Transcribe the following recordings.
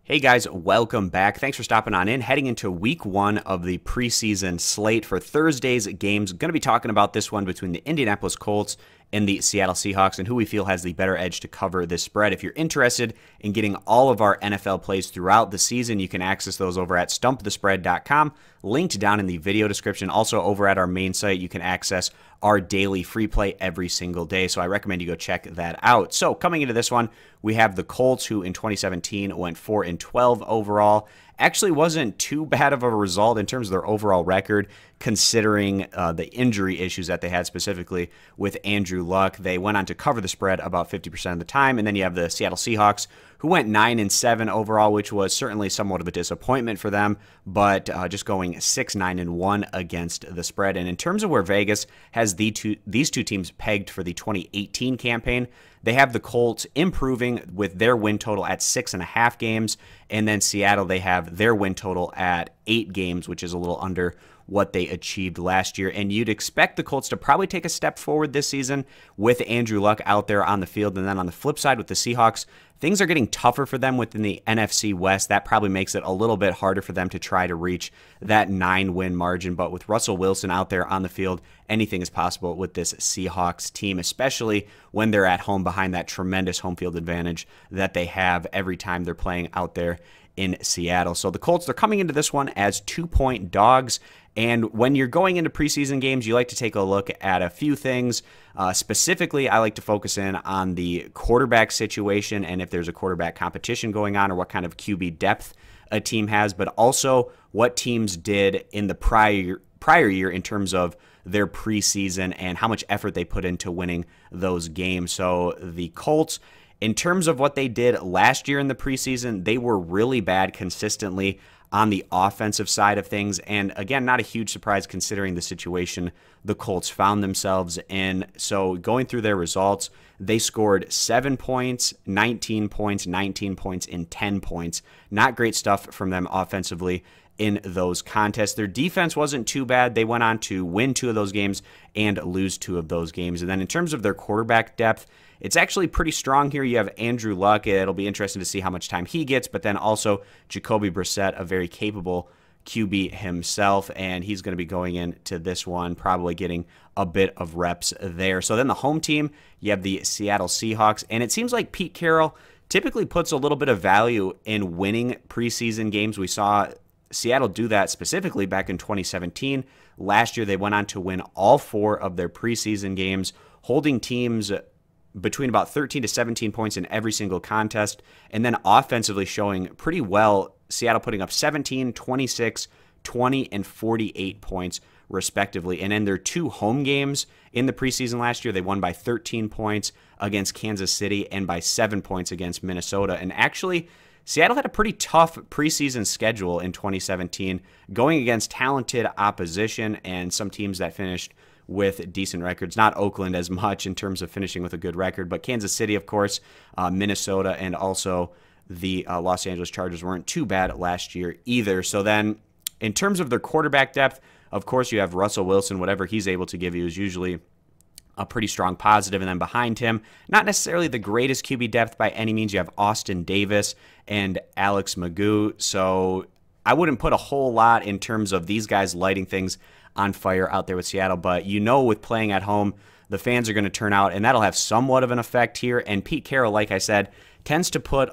Hey guys, welcome back. Thanks for stopping on in. Heading into week one of the preseason slate for Thursday's games. Going to be talking about this one between the Indianapolis Colts and the Seattle Seahawks and who we feel has the better edge to cover this spread. If you're interested in getting all of our NFL plays throughout the season, you can access those over at stumpthespread.com, linked down in the video description. Also over at our main site, you can access our daily free play every single day. So I recommend you go check that out. So coming into this one, we have the Colts, who in 2017 went 4-12 overall. Actually wasn't too bad of a result in terms of their overall record, considering the injury issues that they had, specifically with Andrew Luck. They went on to cover the spread about 50% of the time. And then you have the Seattle Seahawks, who went 9-7 overall, which was certainly somewhat of a disappointment for them, but just going 6-9-1 against the spread. And in terms of where Vegas has these two teams pegged for the 2018 campaign, they have the Colts improving with their win total at 6.5 games, and then Seattle, they have their win total at 8 games, which is a little under what they achieved last year. And you'd expect the Colts to probably take a step forward this season with Andrew Luck out there on the field. And then on the flip side with the Seahawks, things are getting tougher for them within the NFC West. That probably makes it a little bit harder for them to try to reach that 9-win margin. But with Russell Wilson out there on the field, anything is possible with this Seahawks team, especially when they're at home behind that tremendous home field advantage that they have every time they're playing out there in Seattle. So the Colts, they're coming into this one as 2-point dogs. And when you're going into preseason games, you like to take a look at a few things. Specifically, I like to focus in on the quarterback situation and if there's a quarterback competition going on or what kind of QB depth a team has, but also what teams did in the prior year in terms of their preseason and how much effort they put into winning those games. So the Colts, in terms of what they did last year in the preseason, they were really bad consistently on the offensive side of things. And again, not a huge surprise considering the situation the Colts found themselves in. So going through their results, they scored 7 points, 19 points, 19 points, and 10 points. Not great stuff from them offensively in those contests. Their defense wasn't too bad. They went on to win 2 of those games and lose 2 of those games. And then in terms of their quarterback depth, it's actually pretty strong here. You have Andrew Luck. It'll be interesting to see how much time he gets, but then also Jacoby Brissett, a very capable QB himself, and he's going to be going into this one, probably getting a bit of reps there. So then the home team, you have the Seattle Seahawks, and it seems like Pete Carroll typically puts a little bit of value in winning preseason games. We saw Seattle do that specifically back in 2017. Last year, they went on to win all 4 of their preseason games, holding teams between about 13 to 17 points in every single contest, and then offensively showing pretty well, Seattle putting up 17, 26, 20, and 48 points respectively. And in their 2 home games in the preseason last year, they won by 13 points against Kansas City and by 7 points against Minnesota. And actually, Seattle had a pretty tough preseason schedule in 2017, going against talented opposition and some teams that finished with decent records. Not Oakland as much in terms of finishing with a good record, but Kansas City, of course, Minnesota, and also the Los Angeles Chargers weren't too bad last year either. So then in terms of their quarterback depth, of course, you have Russell Wilson. Whatever he's able to give you is usually a pretty strong positive. And then behind him, not necessarily the greatest QB depth by any means. You have Austin Davis and Alex Magoo. So I wouldn't put a whole lot in terms of these guys lighting things on fire out there with Seattle. But you know, with playing at home, the fans are going to turn out, and that'll have somewhat of an effect here. And Pete Carroll, like I said, tends to put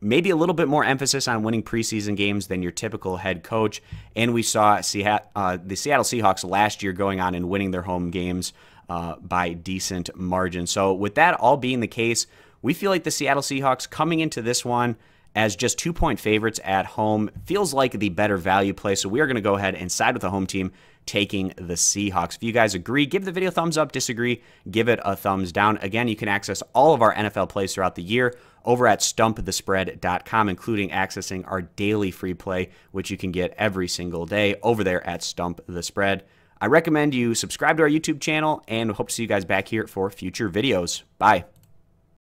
maybe a little bit more emphasis on winning preseason games than your typical head coach. And we saw the Seattle Seahawks last year going on and winning their home games by decent margin. So with that all being the case, we feel like the Seattle Seahawks coming into this one as just 2-point favorites at home feels like the better value play. So we are going to go ahead and side with the home team, taking the Seahawks. If you guys agree, give the video a thumbs up. Disagree, give it a thumbs down. Again, you can access all of our NFL plays throughout the year over at stumpthespread.com, including accessing our daily free play, which you can get every single day over there at Stump the Spread. I recommend you subscribe to our YouTube channel and hope to see you guys back here for future videos. Bye.